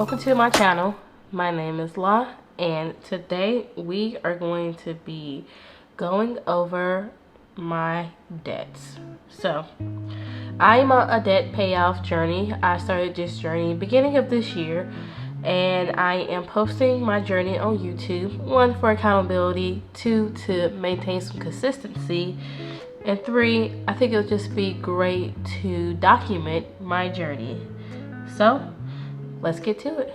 Welcome to my channel. My name is La, and today we are going to be going over my debts. So I am on a debt payoff journey. I started this journey beginning of this year, and I am posting my journey on YouTube. 1, for accountability, 2, to maintain some consistency, and 3, I think it'll just be great to document my journey. So let's get to it.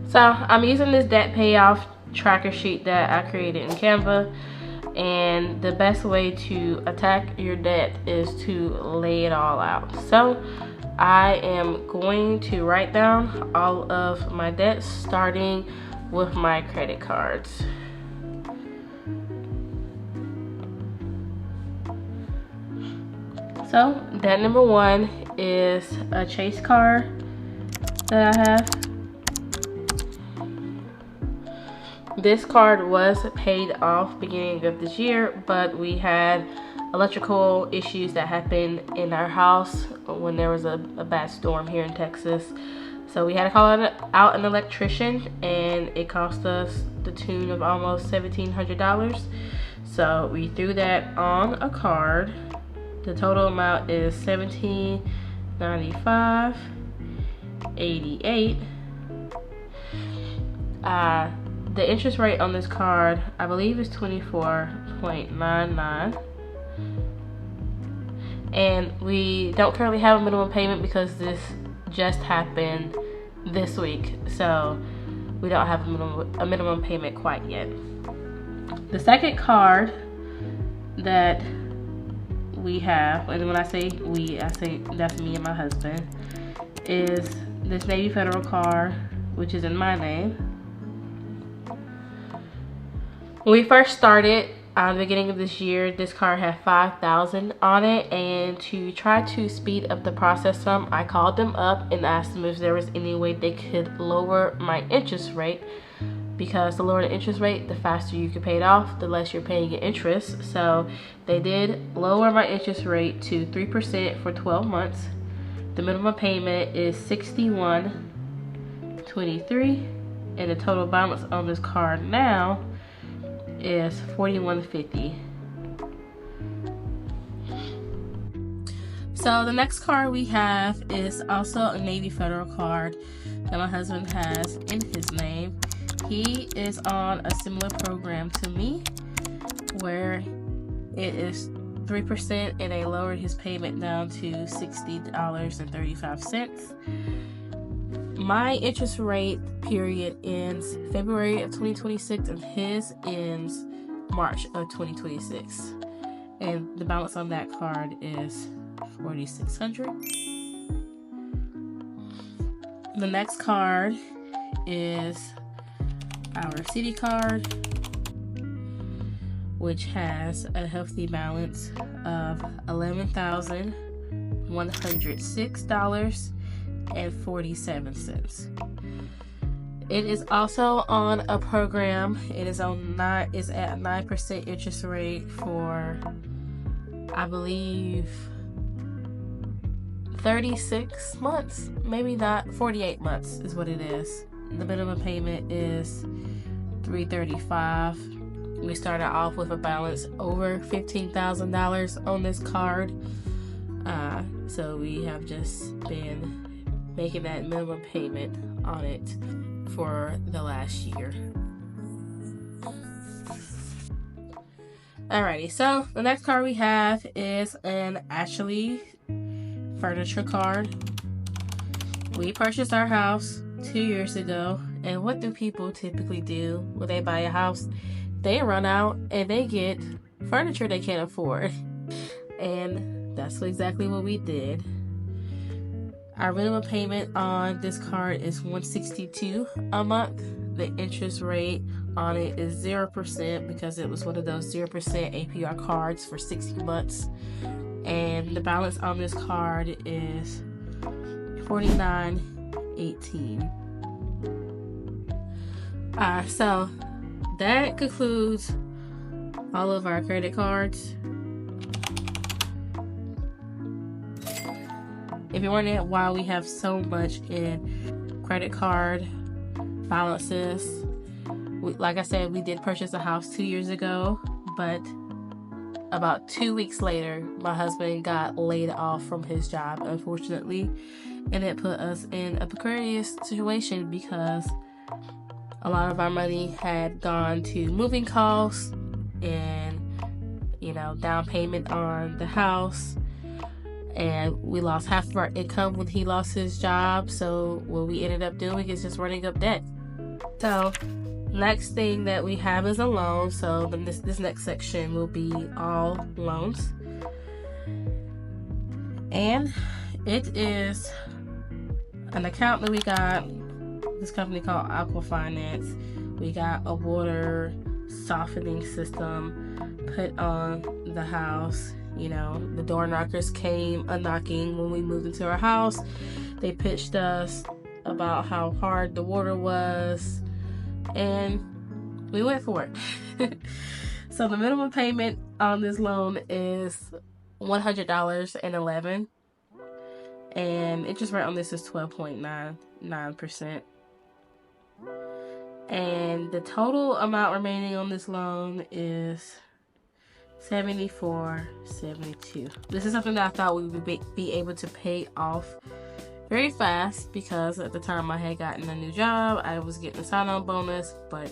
So I'm using this debt payoff tracker sheet that I created in Canva, and the best way to attack your debt is to lay it all out. So I am going to write down all of my debts, starting with my credit cards. So debt number 1 is a Chase card that I have. This card was paid off beginning of this year, but we had electrical issues that happened in our house when there was a bad storm here in Texas. So we had to call out an electrician, and it cost us the tune of almost $1,700. So we threw that on a card. The total amount is $1795.88. The interest rate on this card, I believe, is 24.99. And we don't currently have a minimum payment because this just happened this week. So we don't have a minimum payment quite yet. The second card that we have, and when I say we, I say that's me and my husband, is this Navy Federal card, which is in my name. When we first started at the beginning of this year, this card had $5,000 on it, and to try to speed up the process some, I called them up and asked them if there was any way they could lower my interest rate, because the lower the interest rate, the faster you can pay it off, the less you're paying in interest. So they did lower my interest rate to 3% for 12 months. The minimum payment is $61.23, and the total balance on this card now is $41.50. So the next card we have is also a Navy Federal card that my husband has in his name. He is on a similar program to me, where it is 3%, and they lowered his payment down to $60.35. My interest rate period ends February of 2026, and his ends March of 2026. And the balance on that card is $4,600. The next card is our city card, which has a healthy balance of $11,106.47. It is also on a program. It is at 9% interest rate for, I believe, 36 months, maybe not, 48 months is what it is. The minimum payment is $335. We started off with a balance over $15,000 on this card. So we have just been making that minimum payment on it for the last year. Alrighty, so the next card we have is an Ashley furniture card. We purchased our house 2 years ago, and what do people typically do when they buy a house? They run out and they get furniture they can't afford, and that's exactly what we did. Our minimum payment on this card is $162 a month. The interest rate on it is 0% because it was one of those 0% APR cards for 60 months, and the balance on this card is $49.18. So that concludes all of our credit cards. If you're wondering why we have so much in credit card balances. Like I said, we did purchase a house 2 years ago, but about 2 weeks later, my husband got laid off from his job, unfortunately, and it put us in a precarious situation because a lot of our money had gone to moving costs and, down payment on the house. And we lost half of our income when he lost his job. So what we ended up doing is just running up debt. So next thing that we have is a loan. So then this next section will be all loans. And it is an account that we got this company called Aquafinance. We got a water softening system put on the house. The door knockers came a-knocking when we moved into our house. They pitched us about how hard the water was, and we went for it. So the minimum payment on this loan is $100.11, and interest rate on this is 12.99%. And the total amount remaining on this loan is $74.72. This is something that I thought we would be able to pay off very fast, because at the time I had gotten a new job. I was getting a sign-on bonus, but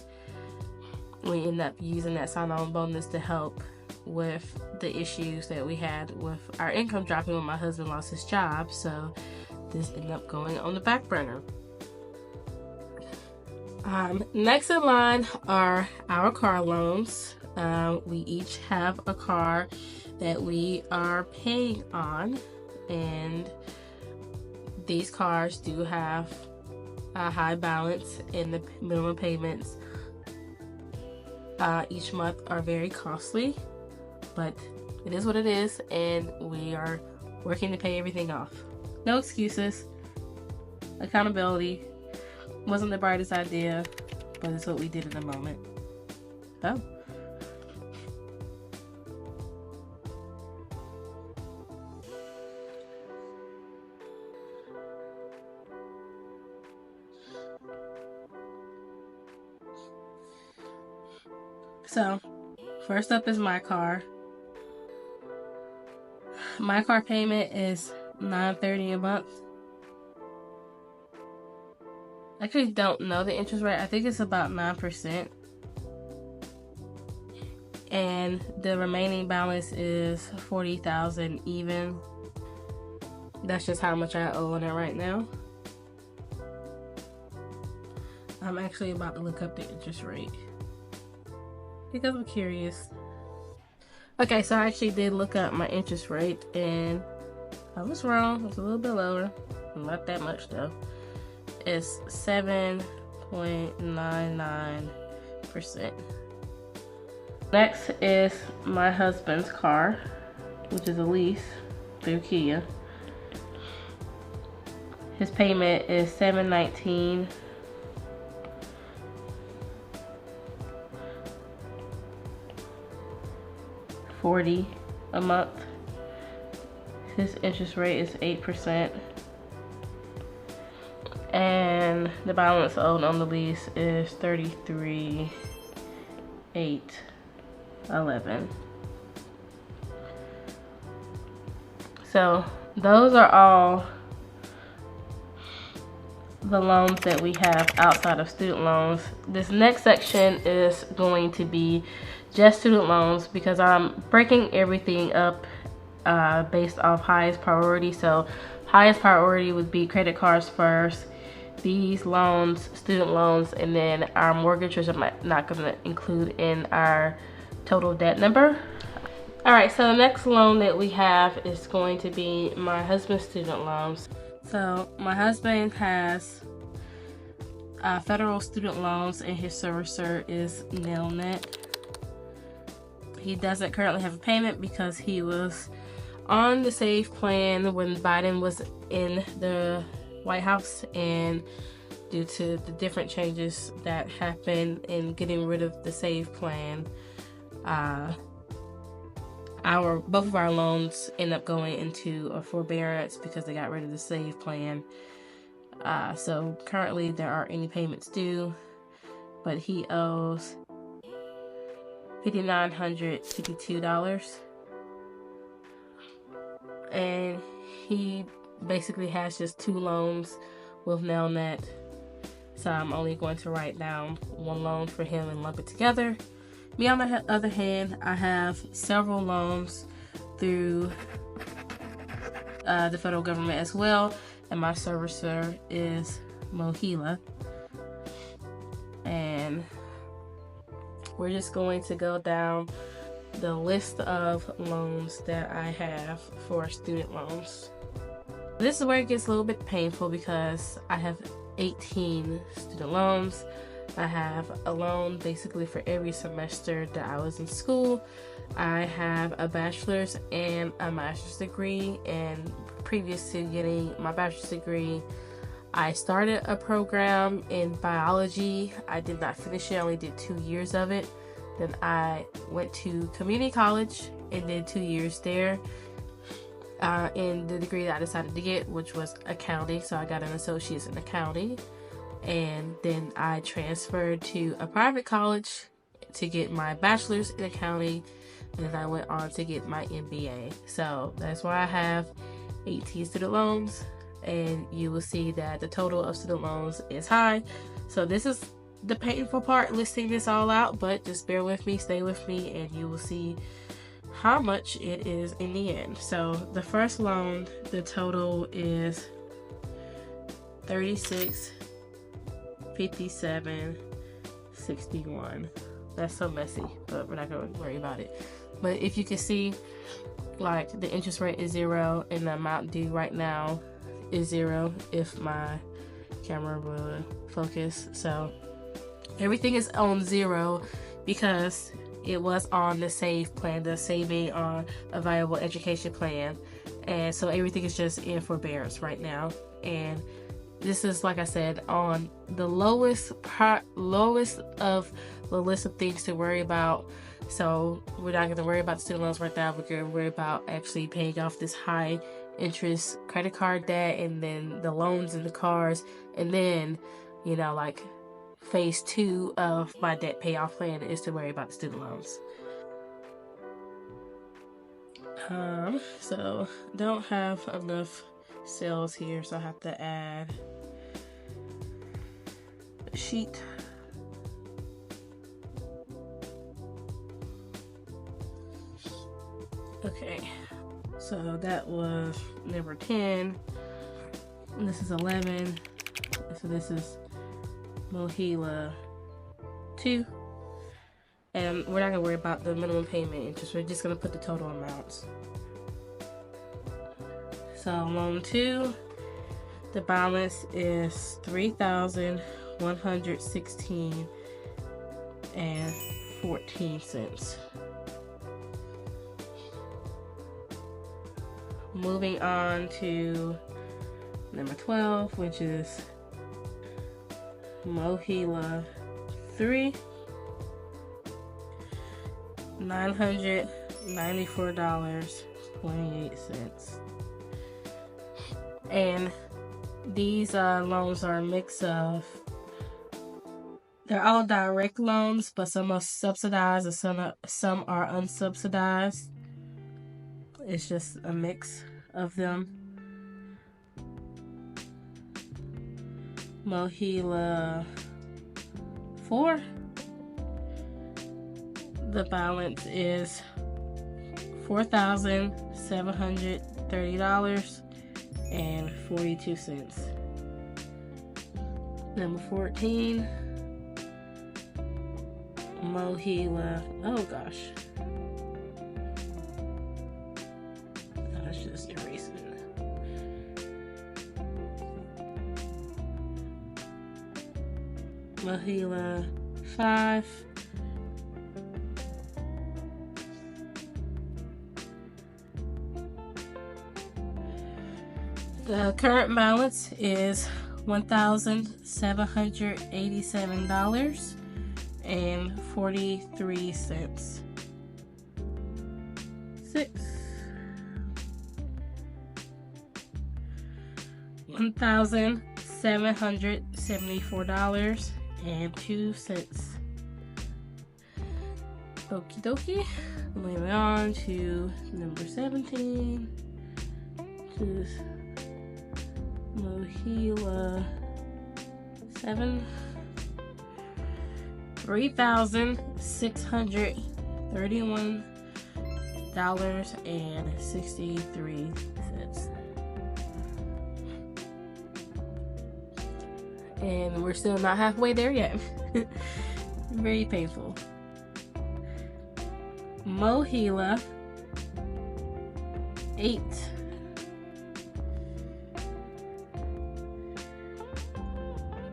we ended up using that sign-on bonus to help with the issues that we had with our income dropping when my husband lost his job. So this ended up going on the back burner. Next in line are our car loans. We each have a car that we are paying on, and these cars do have a high balance, and the minimum payments each month are very costly, but it is what it is, and we are working to pay everything off. No excuses. Accountability wasn't the brightest idea, but it's what we did in the moment. Oh. So, first up is my car. My car payment is $9.30 a month. I actually don't know the interest rate. I think it's about 9%. And the remaining balance is $40,000 even. That's just how much I owe on it right now. I'm actually about to look up the interest rate because I'm curious. Okay, so I actually did look up my interest rate, and I was wrong. It's a little bit lower. Not that much though. It's 7.99%. Next is my husband's car, which is a lease through Kia. His payment is $719.40 a month. His interest rate is 8%. And the balance owed on the lease is $33,811. So those are all the loans that we have outside of student loans. This next section is going to be just student loans, because I'm breaking everything up based off highest priority. So highest priority would be credit cards first, these loans, student loans, and then our mortgage, which I'm not going to include in our total debt number. All right, so the next loan that we have is going to be my husband's student loans. So my husband has federal student loans, and his servicer is Nelnet. He doesn't currently have a payment because he was on the SAVE plan when Biden was in the White House, and due to the different changes that happened in getting rid of the SAVE plan, both of our loans end up going into a forbearance because they got rid of the SAVE plan. So currently there aren't any payments due, but he owes $5,952. And he basically has just 2 loans with Nelnet. So I'm only going to write down 1 loan for him and lump it together. Me, on the other hand, I have several loans through the federal government as well, and my servicer is Mohela. And we're just going to go down the list of loans that I have for student loans. This is where it gets a little bit painful because I have 18 student loans. I have a loan basically for every semester that I was in school. I have a bachelor's and a master's degree, and previous to getting my bachelor's degree, I started a program in biology. I did not finish it, I only did 2 years of it. Then I went to community college and did 2 years there in the degree that I decided to get, which was accounting. So I got an associate's in accounting. And then I transferred to a private college to get my bachelor's in accounting, and then I went on to get my MBA. So that's why I have 18 student loans, and you will see that the total of student loans is high. So this is the painful part, listing this all out, but just bear with me, stay with me, and you will see how much it is in the end. So the first loan, the total is $36.57.61. That's so messy, but we're not going to worry about it. But if you can see, like, the interest rate is 0 and the amount due right now is 0 if my camera will focus. So everything is on 0 because it was on the SAVE plan, the Saving on a Viable Education plan. And so everything is just in forbearance right now. And this is, like I said, on the lowest of the list of things to worry about. So we're not going to worry about the student loans right now. We're going to worry about actually paying off this high interest credit card debt, and then the loans and the cars, and then, you know, like, phase 2 of my debt payoff plan is to worry about the student loans. So don't have enough cells here, so I have to add a sheet. Okay, so that was number 10. This is 11. So this is Mohela 2. And we're not going to worry about the minimum payment interest. We're just going to put the total amounts. So loan 2, the balance is $3,116.14. Moving on to number 12, which is Mohela 3, $994.28. And these loans are a mix of, they're all direct loans, but some are subsidized and some are unsubsidized. It's just a mix of them. Mohela 4, the balance is $4,730.42. Number 14, Mohela, oh gosh, let's just erase it. Mohela 5, the current balance is $1,787.43. 6, $1,787.43. $774.02. Okie dokie. Moving on to number 17. This is Mohela 7. $3,631.63. And we're still not halfway there yet. Very painful. Mohela 8.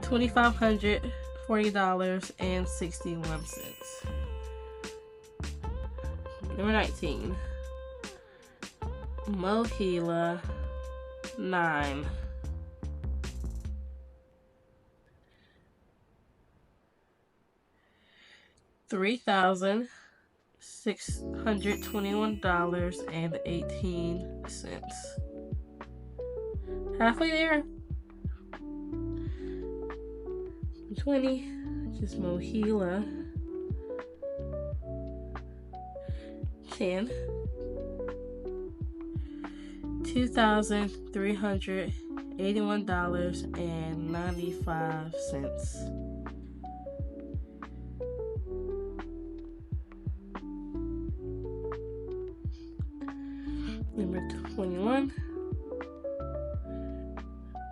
$2,540.61. Number 19. Mohela 9. $3,621.18. Halfway there. 20. Just Mohela 10. $2,381.95. Number 21.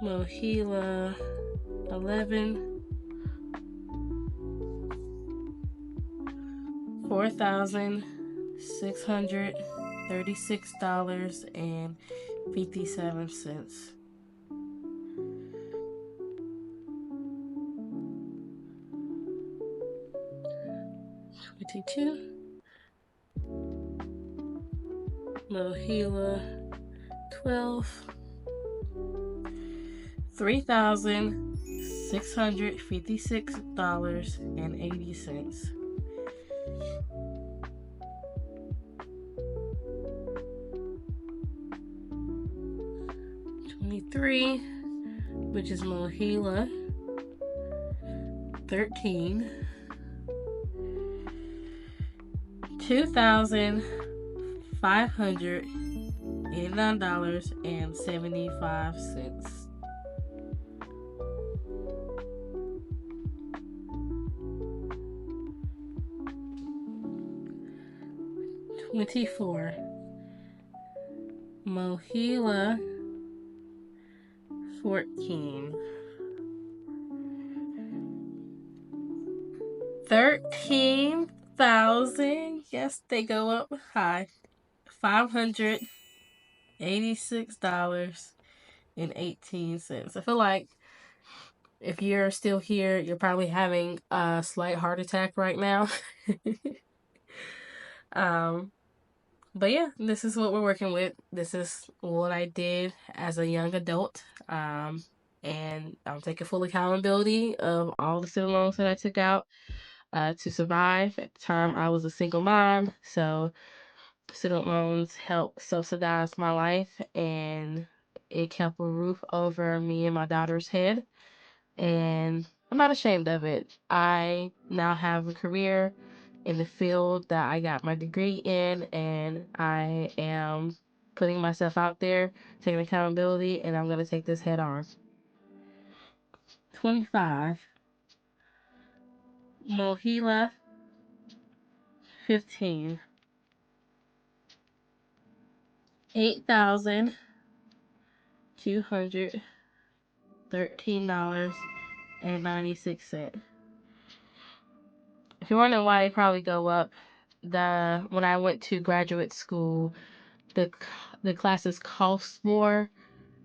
Mohela 11. $4,636.57. 22. Mohela 12. $3,656.80. 23, which is Mohela 13. $2,589.75. 24. Mohela 14. $13,000. Yes, they go up high. $586.18. I feel like if you're still here, you're probably having a slight heart attack right now. But yeah, this is what we're working with. This is what I did as a young adult. And I'm taking full accountability of all the student loans that I took out to survive. At the time, I was a single mom, so student loans helped subsidize my life, and it kept a roof over me and my daughter's head. And I'm not ashamed of it. I now have a career in the field that I got my degree in, and I am putting myself out there, taking accountability, and I'm going to take this head on. 25. Mohela 15. $8,213.96. If you're wondering why they probably go up, when I went to graduate school, the classes cost more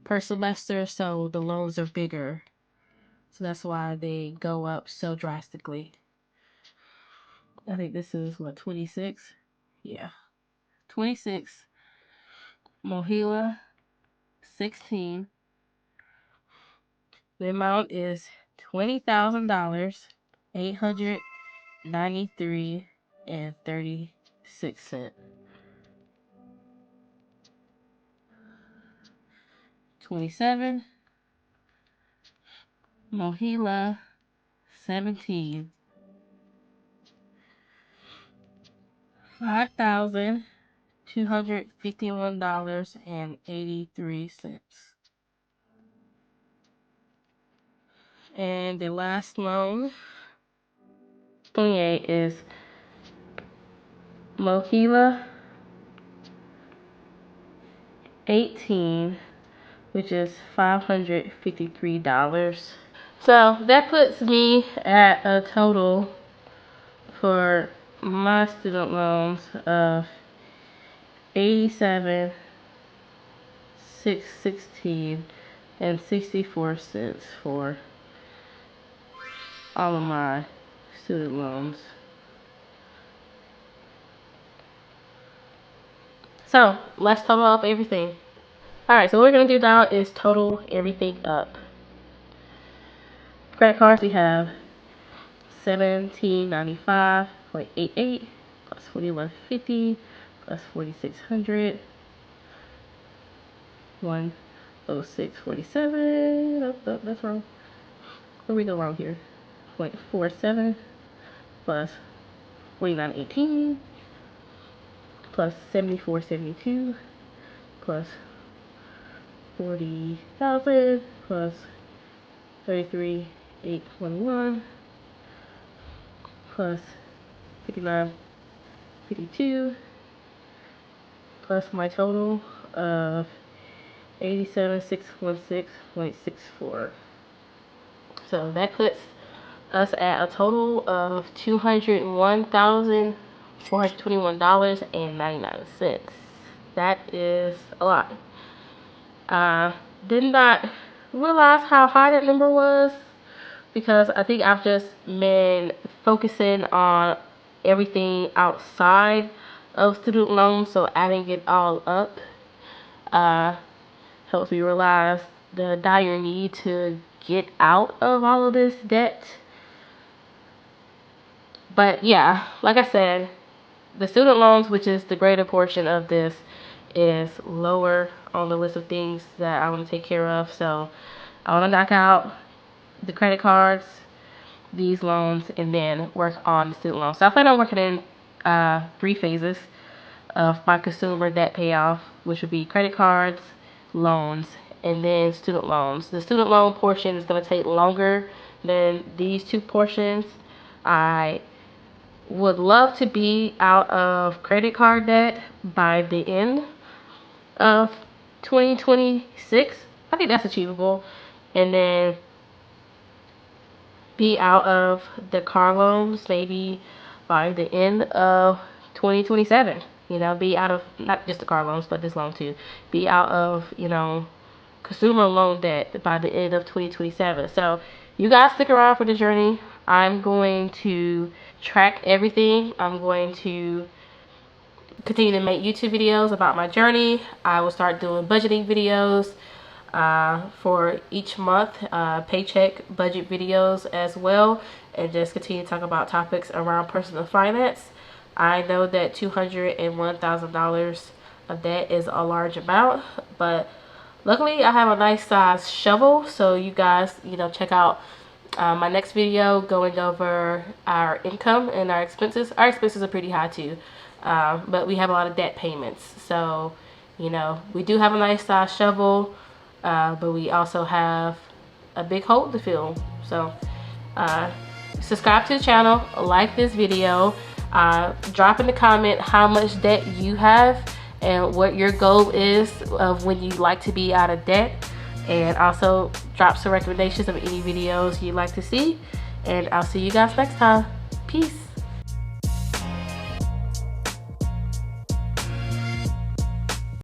per semester, so the loans are bigger. So that's why they go up so drastically. I think this is what, 26? Yeah. 26. Mohela 16. The amount is $20,000, $893.36. 27. Mohela 17. $5,251.83. And the last loan, 28, is Mohela 18, which is $553. So that puts me at a total for my student loans of 87,616 and 64 cents for all of my student loans. So let's total up everything. Alright, so what we're gonna do now is total everything up. Credit cards, we have 1795.88 plus 4150 plus 4600, 106.47. Oh, that's wrong. Where we go wrong here? 0.47 plus 49.18 plus 74.72 plus 40,000 plus 33,821 plus 59.52 plus my total of 87,616.64. So that puts us at a total of $201,421.99. That is a lot. Did not realize how high that number was because I think I've just been focusing on everything outside of student loans, so adding it all up helps me realize the dire need to get out of all of this debt. But yeah, like I said, the student loans, which is the greater portion of this, is lower on the list of things that I want to take care of. So I want to knock out the credit cards, these loans, and then work on the student loans. So I plan on working in 3 phases of my consumer debt payoff, which would be credit cards, loans, and then student loans. The student loan portion is going to take longer than these 2 portions. I would love to be out of credit card debt by the end of 2026. I think that's achievable. And then be out of the car loans maybe by the end of 2027. Be out of not just the car loans, but this loan too. Be out of, consumer loan debt by the end of 2027. So you guys stick around for the journey. I'm going to track everything. I'm going to continue to make YouTube videos about my journey. I will start doing budgeting videos for each month, paycheck budget videos as well, and just continue to talk about topics around personal finance. I know that $201,000 of debt is a large amount, but luckily I have a nice size shovel, so you guys, check out my next video going over our income and our expenses. Our expenses are pretty high too, but we have a lot of debt payments. So, we do have a nice size shovel, but we also have a big hole to fill. So, subscribe to the channel, like this video, drop in the comment how much debt you have and what your goal is of when you like to be out of debt, and also drop some recommendations of any videos you'd like to see, and I'll see you guys next time. Peace.